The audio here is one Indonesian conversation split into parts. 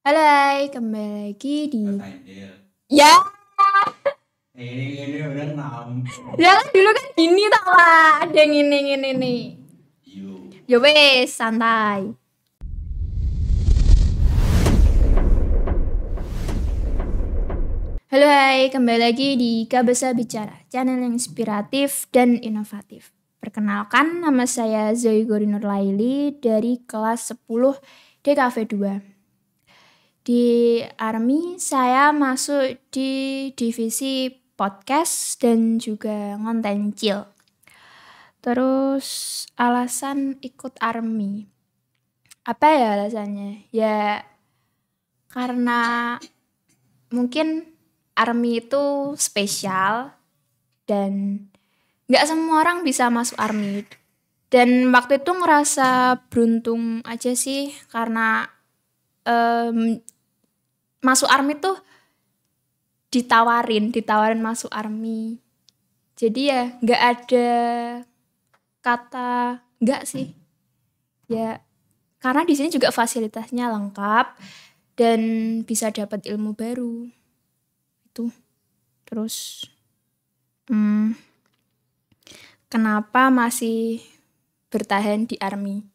Halo, hai, kembali lagi di Kafaidil. ya, Ini udah enam. ya kan dulu kan gini tak lah, ada yang ini nih. Yuk. Ya wes, santai. Halo, hai, kembali lagi di Kabesa Bicara, channel yang inspiratif dan inovatif. Perkenalkan, nama saya Zoe Gorinur Laili dari kelas 10 DKV 2. Di Army, saya masuk di divisi podcast dan juga ngonten chill. Terus alasan ikut Army. Apa ya alasannya? Ya karena mungkin Army itu spesial dan gak semua orang bisa masuk Army. Dan waktu itu ngerasa beruntung aja sih karena masuk Army tuh ditawarin masuk Army. Jadi ya gak ada kata enggak sih. Ya karena di sini juga fasilitasnya lengkap dan bisa dapat ilmu baru. Itu. Terus kenapa masih bertahan di Army?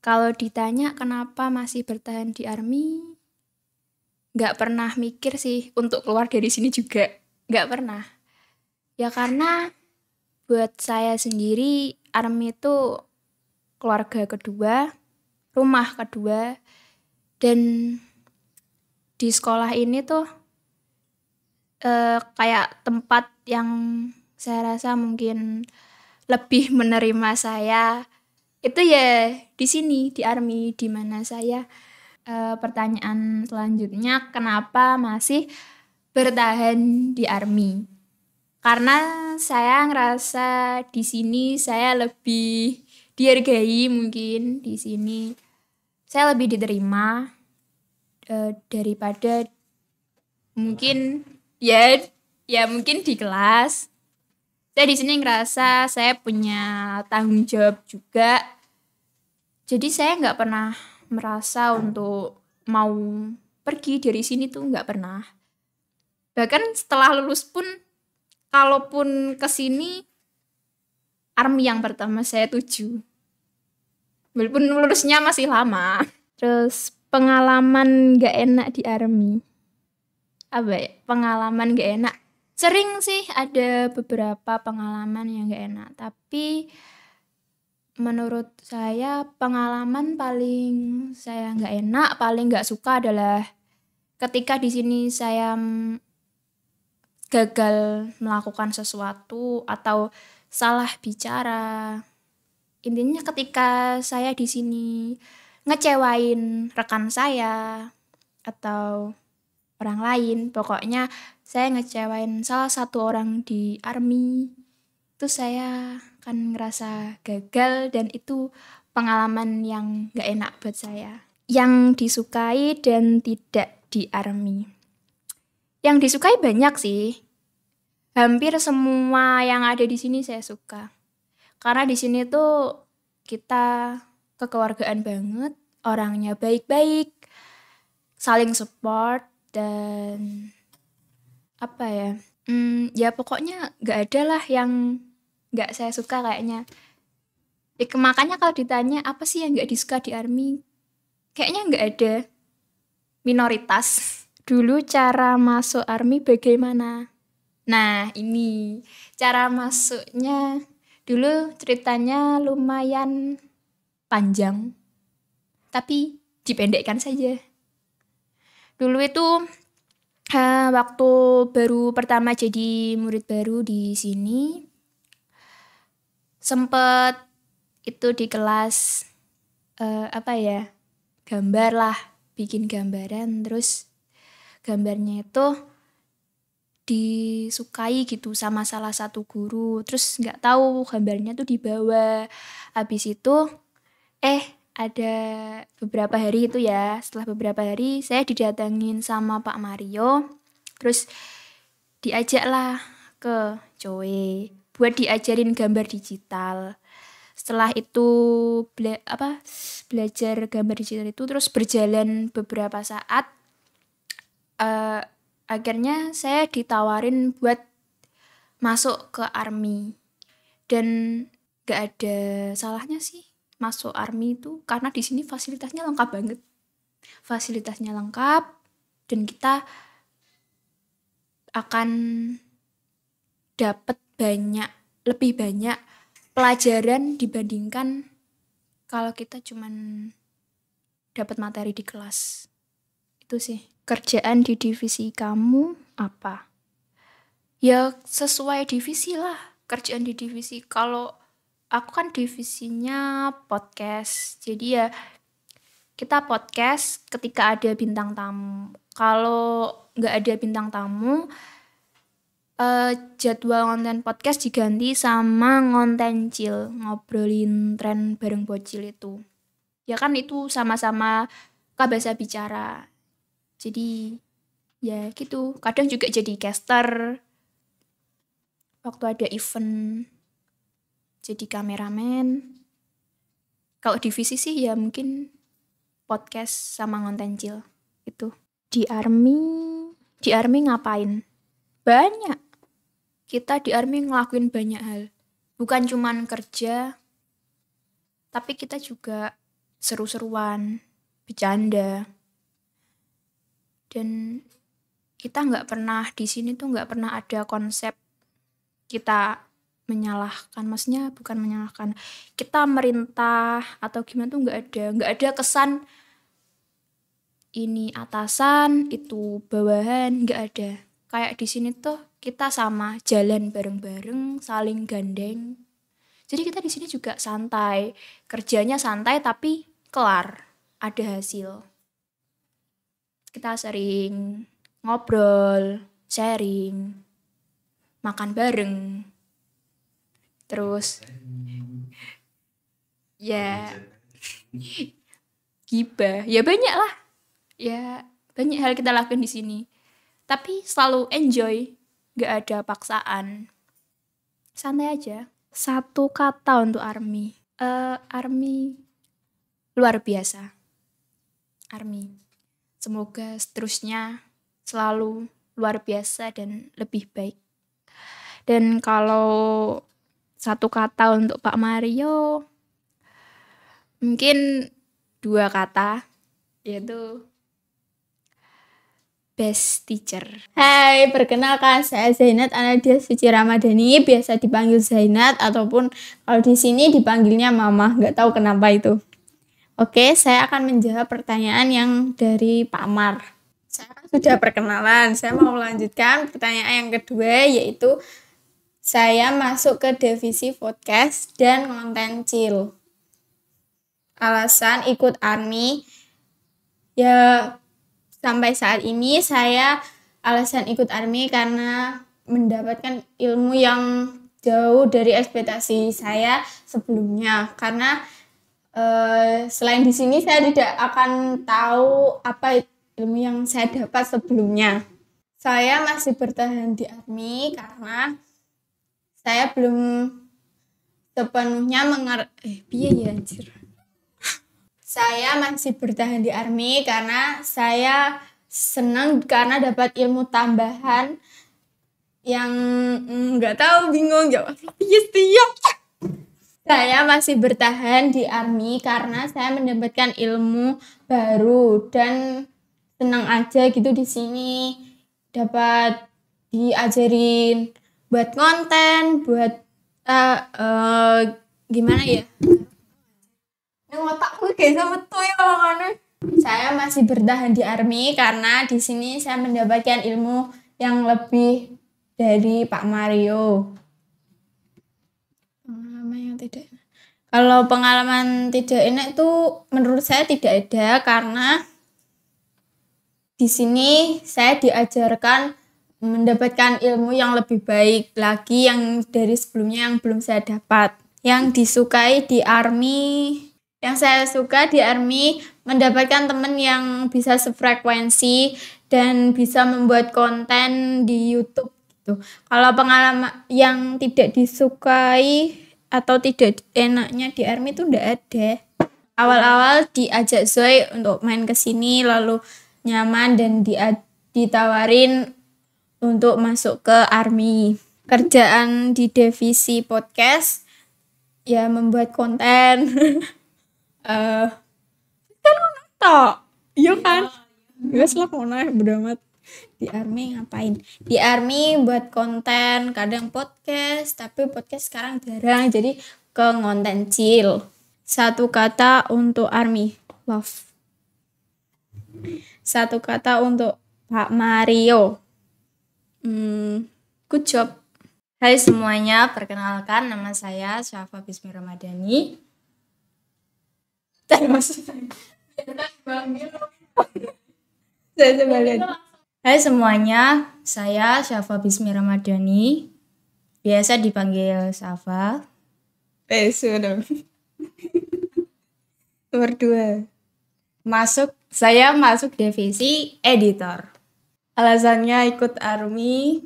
Kalau ditanya kenapa masih bertahan di Army, nggak pernah mikir sih untuk keluar dari sini juga. Nggak pernah. Ya karena buat saya sendiri Army itu keluarga kedua, rumah kedua, dan di sekolah ini tuh kayak tempat yang saya rasa mungkin lebih menerima saya itu ya di sini di Army, di mana saya pertanyaan selanjutnya kenapa masih bertahan di Army? Karena saya ngerasa di sini saya lebih dihargai, mungkin di sini saya lebih diterima daripada mungkin ya mungkin di kelas. Saya di sini ngerasa saya punya tanggung jawab juga. Jadi saya nggak pernah merasa untuk mau pergi dari sini tuh nggak pernah. Bahkan setelah lulus pun, kalaupun ke sini, Army yang pertama saya tuju. Walaupun lulusnya masih lama. Terus pengalaman nggak enak di Army. Apa ya? Pengalaman nggak enak. Sering sih ada beberapa pengalaman yang nggak enak. Tapi menurut saya pengalaman paling saya nggak enak, paling nggak suka adalah ketika di sini saya gagal melakukan sesuatu atau salah bicara. Intinya ketika saya di sini ngecewain rekan saya atau orang lain, pokoknya saya ngecewain salah satu orang di Army, itu saya kan ngerasa gagal dan itu pengalaman yang gak enak buat saya. Yang disukai dan tidak di Army. Yang disukai banyak sih. Hampir semua yang ada di sini saya suka. Karena di sini tuh kita kekeluargaan banget, orangnya baik-baik, saling support dan apa ya? Ya pokoknya nggak ada lah yang nggak saya suka kayaknya. Makanya kalau ditanya apa sih yang nggak disuka di Army, kayaknya nggak ada. Minoritas. Dulu cara masuk Army bagaimana? Nah ini cara masuknya dulu ceritanya lumayan panjang, tapi dipendekkan saja. Dulu itu waktu baru pertama jadi murid baru di sini, sempet itu di kelas gambar lah, bikin gambaran, terus gambarnya itu disukai gitu sama salah satu guru, terus nggak tahu gambarnya tuh dibawa, habis itu ada beberapa hari itu ya, setelah beberapa hari saya didatangin sama Pak Mario, terus diajak lah ke Coe buat diajarin gambar digital. Setelah itu belajar gambar digital itu terus berjalan beberapa saat, akhirnya saya ditawarin buat masuk ke army. Dan gak ada salahnya sih masuk army itu, karena di sini fasilitasnya lengkap banget. Fasilitasnya lengkap dan kita akan dapat lebih banyak pelajaran dibandingkan kalau kita cuman dapat materi di kelas. Itu sih. Kerjaan di divisi kamu apa? Ya sesuai divisi lah. Kerjaan di divisi. Kalau aku kan divisinya podcast. Jadi ya kita podcast ketika ada bintang tamu. Kalau nggak ada bintang tamu, jadwal konten podcast diganti sama ngonten chill, ngobrolin tren bareng bocil itu. Ya kan itu sama-sama bahasa bicara. Jadi ya gitu. Kadang juga jadi caster waktu ada event, jadi kameramen. Kalau divisi sih ya mungkin podcast sama ngonten chill itu. Di army ngapain? Banyak. Kita di army ngelakuin banyak hal. Bukan cuman kerja, tapi kita juga seru-seruan, bercanda. Dan kita di sini tuh nggak pernah ada konsep kita menyalahkan, maksudnya bukan menyalahkan, kita merintah atau gimana tuh nggak ada kesan ini atasan, itu bawahan, nggak ada. Kayak di sini tuh kita sama jalan bareng-bareng, saling gandeng. Jadi kita di sini juga santai, kerjanya santai tapi kelar, ada hasil. Kita sering ngobrol, sharing, makan bareng. Terus ya gibah, ya banyak lah. Ya banyak hal kita lakukan di sini. Tapi selalu enjoy, gak ada paksaan. Santai aja. 1 kata untuk army. Army luar biasa. Army. Semoga seterusnya selalu luar biasa dan lebih baik. Dan kalau 1 kata untuk Pak Mario, mungkin 2 kata, yaitu best teacher. Hai, perkenalkan saya Zainat Anadia Suci Ramadhani, biasa dipanggil Zainat ataupun kalau di sini dipanggilnya Mama, nggak tahu kenapa itu. Oke, saya akan menjawab pertanyaan yang dari Pak Mar. Saya kan sudah perkenalan, saya mau melanjutkan pertanyaan yang kedua, yaitu saya masuk ke divisi podcast dan konten chill. Alasan ikut army, ya sampai saat ini saya alasan ikut army karena mendapatkan ilmu yang jauh dari ekspektasi saya sebelumnya. Karena selain di sini saya tidak akan tahu apa ilmu yang saya dapat sebelumnya. Saya masih bertahan di army karena saya belum sepenuhnya Saya masih bertahan di army karena saya senang karena dapat ilmu tambahan yang nggak tahu, bingung jawab. Saya masih bertahan di army karena saya mendapatkan ilmu baru dan senang aja gitu di sini, dapat diajarin buat konten, buat gimana ya? Otakku kayak sama tuh ya makanya. Saya masih bertahan di army karena di sini saya mendapatkan ilmu yang lebih dari Pak Mario. Kalau pengalaman tidak enak itu menurut saya tidak ada karena di sini saya diajarkan mendapatkan ilmu yang lebih baik lagi yang dari sebelumnya yang belum saya dapat. Yang disukai di army, yang saya suka di army mendapatkan teman yang bisa sefrekuensi dan bisa membuat konten di YouTube gitu. Kalau pengalaman yang tidak disukai atau tidak enaknya di ARMY itu ndak ada. Awal-awal diajak Zoe untuk main ke sini, lalu nyaman dan ditawarin untuk masuk ke ARMY. Kerjaan di divisi podcast ya membuat konten. Kan tok. Iya kan? Wes lah ngono bodo amat. Di ARMY ngapain? Di ARMY buat konten, kadang podcast, tapi podcast sekarang jarang, jadi ke konten chill. Satu kata untuk ARMY, love. Satu kata untuk Pak Mario, good job. Hai semuanya, perkenalkan nama saya Syafa Bismi Ramadhani. Hai semuanya, saya Syafa Bismi Ramadhani. Biasa dipanggil Syafa. Sudah. Nomor 2. Saya masuk divisi editor. Alasannya ikut ARMY,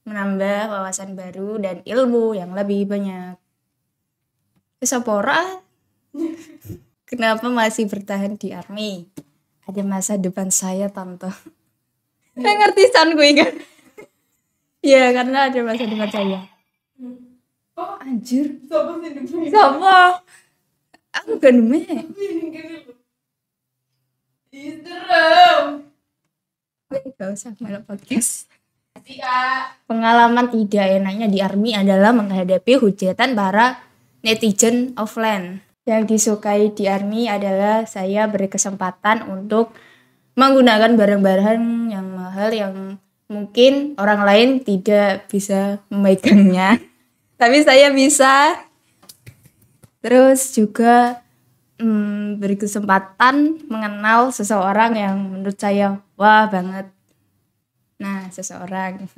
menambah wawasan baru dan ilmu yang lebih banyak. Kesapora. Kenapa masih bertahan di ARMY? Ada masa depan saya, tante. Ngerti san gue kan? Ya, karena ada masa depan saya. Oh, anjir. Siapa? Aku gak demek. Gak usah malah podcast. Pengalaman tidak enaknya di ARMY adalah menghadapi hujatan para netizen offline. Yang disukai di ARMY adalah saya berkesempatan untuk menggunakan barang-barang yang mahal yang mungkin orang lain tidak bisa memegangnya. Tapi saya bisa. Terus juga berkesempatan mengenal seseorang yang menurut saya wah banget. Nah, seseorang.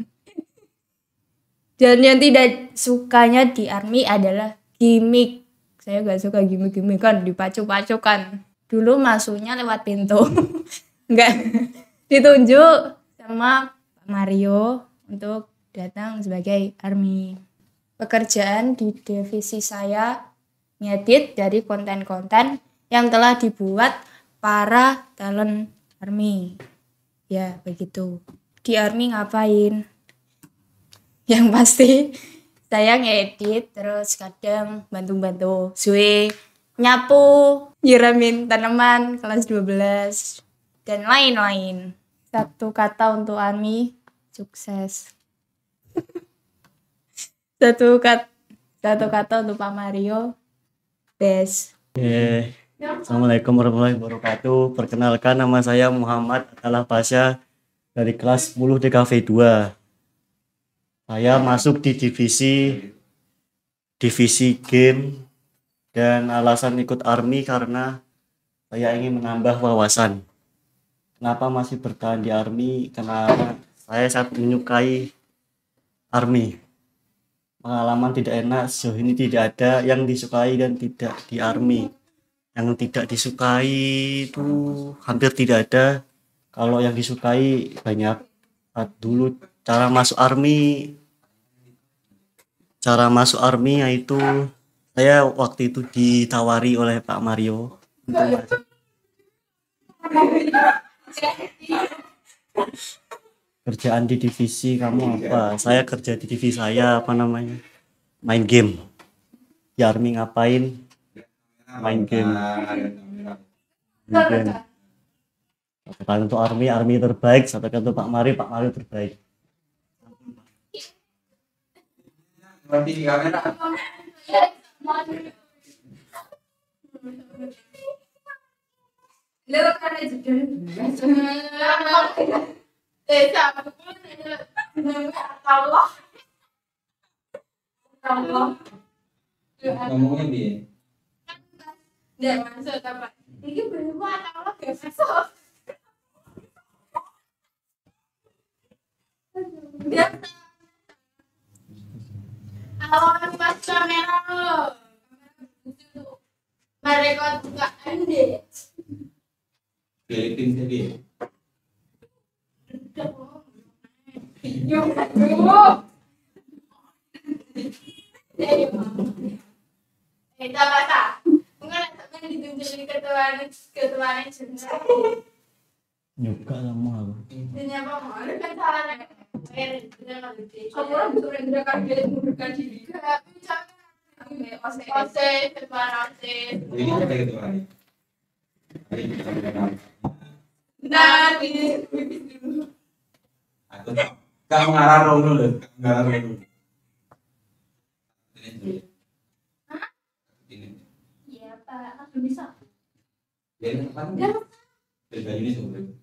Dan yang tidak sukanya di ARMY adalah gimmick. Saya gak suka gimmick-gimmickan, dipacu-pacukan. Dulu masuknya lewat pintu. Enggak. Ditunjuk sama Pak Mario untuk datang sebagai ARMY. Pekerjaan di divisi saya ngedit dari konten-konten yang telah dibuat para talent ARMY. Ya, begitu. Di ARMY ngapain? Yang pasti saya ngedit, terus kadang bantu-bantu Zoe nyapu, nyiramin tanaman kelas 12 dan lain-lain. Satu kata untuk ARMY, sukses. Satu kata untuk Pak Mario, best. Assalamualaikum warahmatullahi wabarakatuh. Perkenalkan, nama saya Muhammad Atalah Pasha dari kelas 10 DKV 2. Saya masuk di divisi game, dan alasan ikut ARMY karena saya ingin menambah wawasan. Kenapa masih bertahan di ARMY? Karena saya sangat menyukai ARMY. Pengalaman tidak enak sejauh ini tidak ada. Yang disukai dan tidak di ARMY, yang tidak disukai itu hampir tidak ada. Kalau yang disukai banyak. Dulu cara masuk ARMY yaitu saya waktu itu ditawari oleh Pak Mario untuk masuk. Kerjaan di divisi kamu apa? Saya kerja di divisi saya main game. Di ARMY ngapain? Main game. Satu kali untuk ARMY terbaik, satu kali untuk Pak Mario terbaik. Di kamera. Ngomongin dia. Nggak masuk apa? Ini belum Allah gak masuk. Awas pas kamera lo. Mereka buka ande. Keliling tadi. Yuk. Kita baca. Mungkin teman ditunjuk ketuaan juga. Juga sama aku. Dunia apa mau? Kan salah Kamu orang bisa menggerakkan diri, mengundurkan diri. Ose, ketuaan ose. Jadi kita kayak gitu kan. Hari kita berkenal. Nah, ini Aku gak mengarah dulu. Mengarah dulu. Ini dulu. Ini. Iya, Pak. Aku bisa. Jadi apa? Dari ini sebenarnya.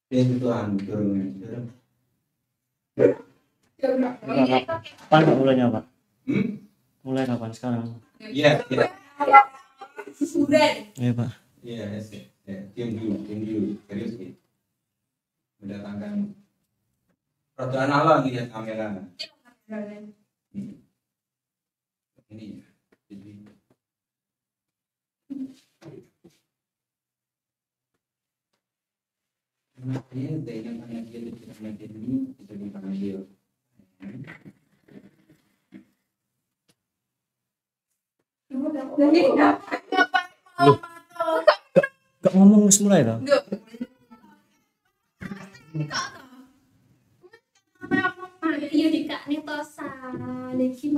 Itu turun. Kapan mulainya Pak? Hmm? Mulai kapan sekarang? Iya, iya. sudah. Iya Pak. Iya, ya. Diam dulu. Serius gitu. Mendatangkan peraturan Allah lihat kamera. Ini. Jadi dia dengan anak dia ini bisa dipanggil. Gak ngomong wis mulai toh? Iya dikakne tosa. Lagi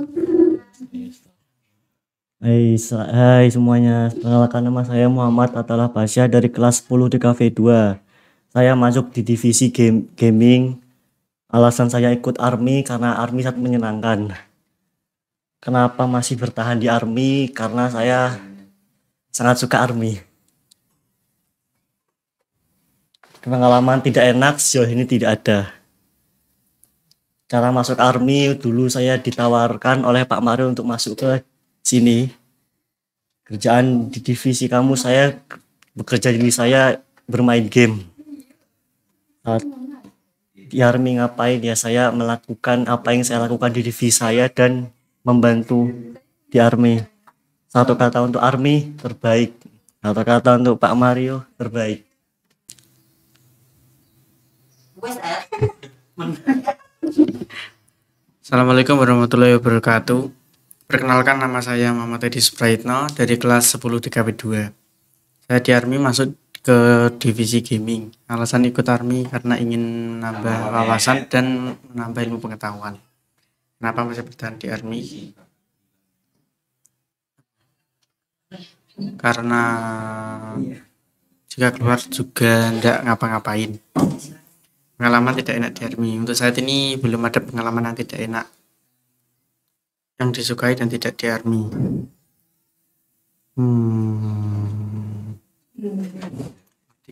Hai semuanya, perkenalkan nama saya Muhammad Atalah Pasya dari kelas 10 DKV 2. Saya masuk di divisi gaming. Alasan saya ikut ARMY karena ARMY sangat menyenangkan. Kenapa masih bertahan di ARMY? Karena saya sangat suka ARMY. Pengalaman tidak enak sejauh ini tidak ada. Cara masuk ARMY dulu saya ditawarkan oleh Pak Mario untuk masuk ke sini. Kerjaan di divisi kamu saya bekerja di saya bermain game. Saat di ARMY ngapain ya, saya melakukan apa yang saya lakukan di divisi saya dan membantu di ARMY. Satu kata untuk ARMY terbaik. Satu kata untuk Pak Mario terbaik. Assalamualaikum warahmatullahi wabarakatuh. Perkenalkan, nama saya Muhammad Edi Supraitno dari kelas 10 DKV 2. Saya di ARMY masuk ke divisi gaming. Alasan ikut ARMY karena ingin menambah wawasan dan menambah ilmu pengetahuan. Kenapa masih bertahan di ARMY? Karena jika keluar juga tidak ngapa-ngapain. Pengalaman tidak enak di ARMY. Untuk saat ini belum ada pengalaman yang tidak enak yang disukai dan tidak di ARMY.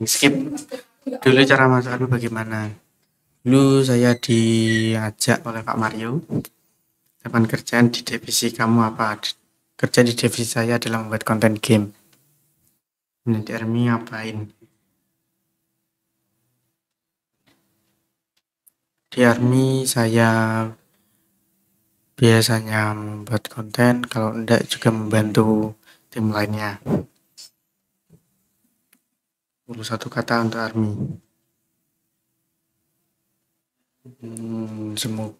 Skip. Dulu cara masuk ARMY bagaimana? Dulu saya diajak oleh Pak Mario. Kapan kerjaan di divisi kamu apa? Kerja di divisi saya adalah membuat konten game. Nah, di ARMY ngapain? Di ARMY saya biasanya membuat konten, kalau enggak juga membantu tim lainnya. Satu kata untuk ARMY. Semoga.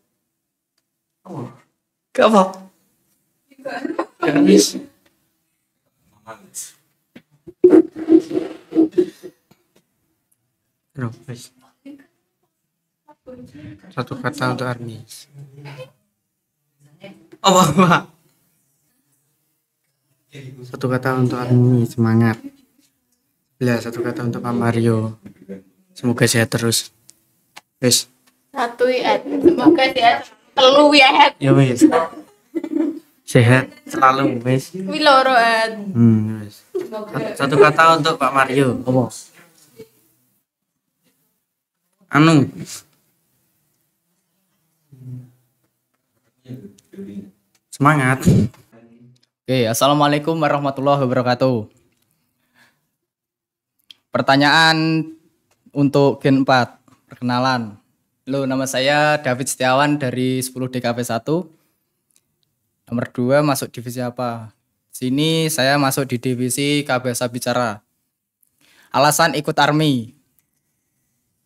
Gak apa? Gak habis. Satu kata untuk ARMY. Apa? Satu kata untuk ARMY, semangat. Satu kata untuk Pak Mario. Semoga sehat terus. Wes. Satu ya. Semoga sehat. Telu ya. Ya wes. Sehat selalu wes. Wiloro at. Wes. Satu kata untuk Pak Mario. Apa? Anu. Semangat. Oke, assalamualaikum warahmatullahi wabarakatuh. Pertanyaan untuk Gen 4, perkenalan. Halo, nama saya David Setiawan dari 10 DKV 1. Nomor 2, masuk divisi apa? Sini saya masuk di divisi Kabasa Bicara. Alasan ikut ARMY.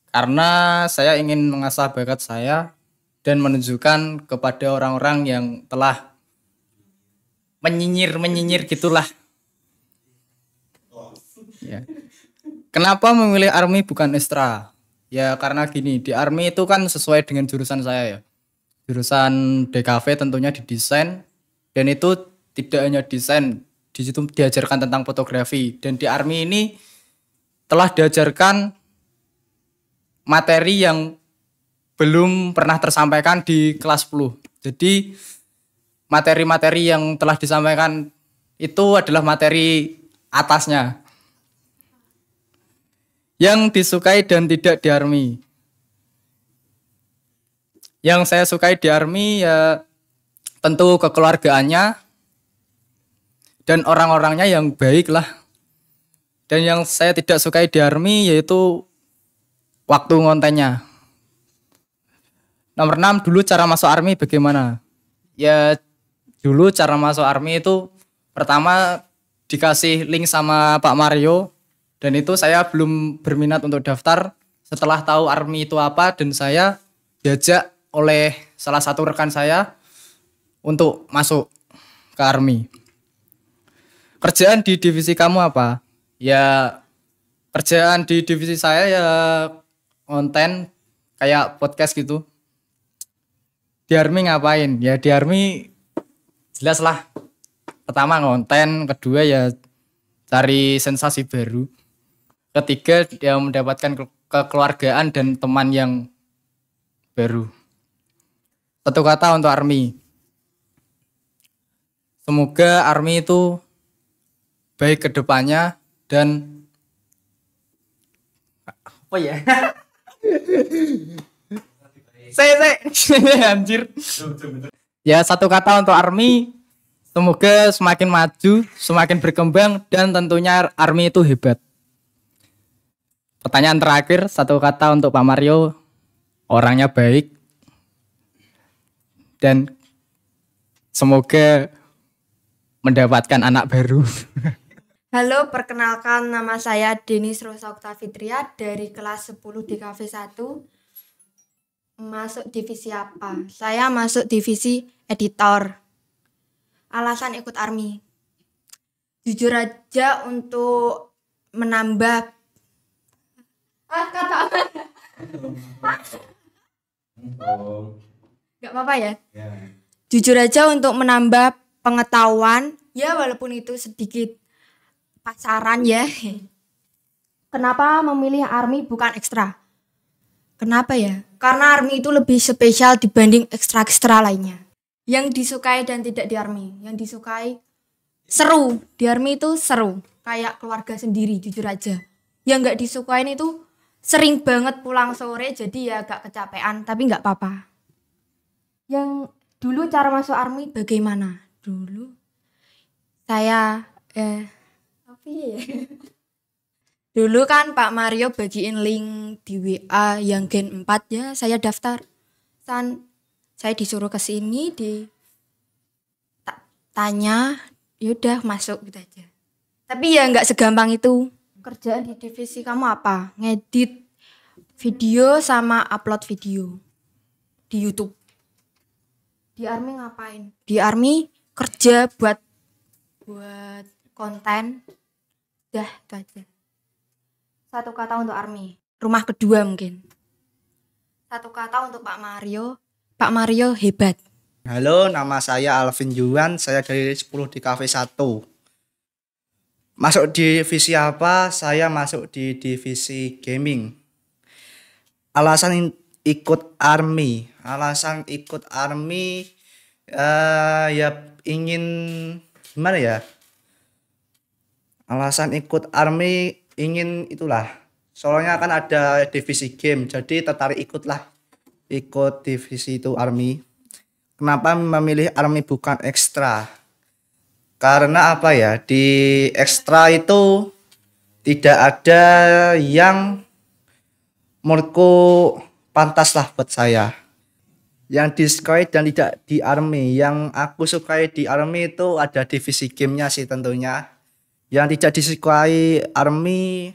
Karena saya ingin mengasah bakat saya dan menunjukkan kepada orang-orang yang telah menyinyir gitulah. Ya. Kenapa memilih army bukan ekstra? Ya karena gini, di army itu kan sesuai dengan jurusan saya ya. Jurusan DKV tentunya di desain, dan itu tidak hanya desain, di situ diajarkan tentang fotografi, dan di army ini telah diajarkan materi yang belum pernah tersampaikan di kelas 10. Jadi materi-materi yang telah disampaikan itu adalah materi atasnya. Yang disukai dan tidak di army. Yang saya sukai di army ya tentu kekeluargaannya dan orang-orangnya yang baik lah. Dan yang saya tidak sukai di army yaitu waktu ngontennya. Nomor 6, dulu cara masuk army bagaimana? Ya dulu cara masuk army itu pertama dikasih link sama Pak Mario, dan itu saya belum berminat untuk daftar. Setelah tahu army itu apa, dan saya diajak oleh salah satu rekan saya untuk masuk ke army. Kerjaan di divisi kamu apa? Ya kerjaan di divisi saya ya konten kayak podcast gitu. Di army ngapain? Ya di army jelas lah. Pertama konten, kedua ya cari sensasi baru. Ketiga dia mendapatkan kekeluargaan dan teman yang baru. Satu kata untuk army. Semoga army itu baik ke depannya dan apa ya? Saya anjir. Ya satu kata untuk army, semoga semakin maju, semakin berkembang, dan tentunya army itu hebat. Pertanyaan terakhir, satu kata untuk Pak Mario, orangnya baik dan semoga mendapatkan anak baru. Halo, perkenalkan nama saya Denis Rosa Oktavitria dari kelas 10 DKV 1. Masuk divisi apa? Saya masuk divisi editor. Alasan ikut army. Jujur aja untuk menambah kata apa? Gak apa-apa ya? Jujur aja untuk menambah pengetahuan, ya walaupun itu sedikit pasaran ya. Kenapa memilih army bukan ekstra? Kenapa ya? Karena army itu lebih spesial dibanding ekstra-ekstra lainnya. Yang disukai dan tidak di army. Yang disukai seru. Di army itu seru. Kayak keluarga sendiri, jujur aja. Yang gak disukain itu sering banget pulang sore, jadi ya agak kecapean, tapi gak apa-apa. Yang dulu cara masuk army bagaimana? Dulu saya apa ya? Dulu kan Pak Mario bagiin link di WA yang Gen 4 ya, saya daftar. Saya disuruh ke sini tanya, yaudah masuk gitu aja. Tapi ya nggak segampang itu. Kerjaan di divisi kamu apa? Ngedit video sama upload video di YouTube. Di army ngapain? Di army kerja buat konten. Dah itu aja. Satu kata untuk army. Rumah kedua mungkin. Satu kata untuk Pak Mario. Pak Mario hebat. Halo, nama saya Alvin Yuan, saya dari 10 DKV 1. Masuk divisi apa? Saya masuk di divisi gaming. Alasan ikut army. Ya ingin gimana ya? Alasan ikut army ingin itulah. Soalnya kan ada divisi game, jadi tertarik ikut divisi itu army. Kenapa memilih army bukan ekstra? Karena apa ya, di ekstra itu tidak ada yang menurutku pantas lah buat saya. Yang disukai dan tidak di army. Yang aku sukai di army itu ada divisi gamenya sih tentunya. Yang tidak disukai army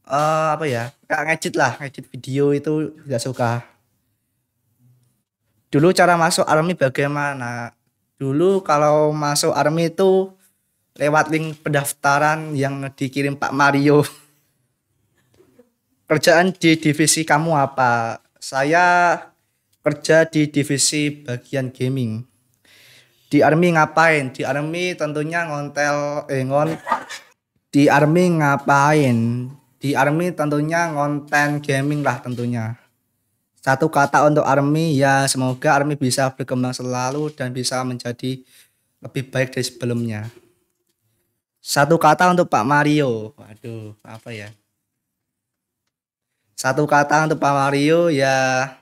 kayak ngedit video itu tidak suka. Dulu cara masuk army bagaimana? Dulu kalau masuk army itu lewat link pendaftaran yang dikirim Pak Mario. Kerjaan di divisi kamu apa? Saya kerja di divisi bagian gaming. Di army ngapain? Di army tentunya di army ngapain? Di army tentunya ngonten gaming lah tentunya. Satu kata untuk army, ya semoga army bisa berkembang selalu dan bisa menjadi lebih baik dari sebelumnya. Satu kata untuk Pak Mario. Waduh, apa ya? Satu kata untuk Pak Mario ya.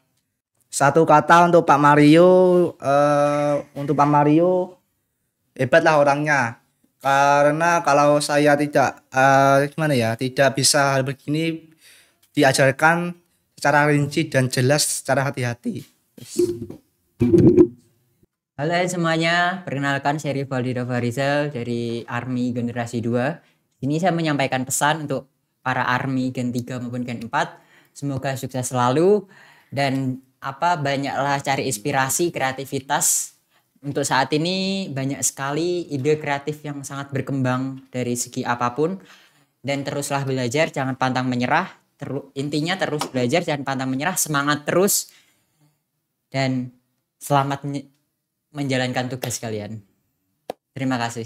Satu kata untuk Pak Mario. Untuk Pak Mario hebatlah orangnya. Karena kalau saya tidak tidak bisa hal begini diajarkan secara rinci dan jelas secara hati-hati. Halo semuanya, perkenalkan saya Rivaldi Farizal dari Army Generasi 2. Ini saya menyampaikan pesan untuk para Army Gen 3 maupun Gen 4. Semoga sukses selalu dan banyaklah cari inspirasi, kreativitas. Untuk saat ini banyak sekali ide kreatif yang sangat berkembang dari segi apapun. Dan teruslah belajar, jangan pantang menyerah. Intinya terus belajar, jangan pantang menyerah, semangat terus. Dan selamat menjalankan tugas kalian. Terima kasih.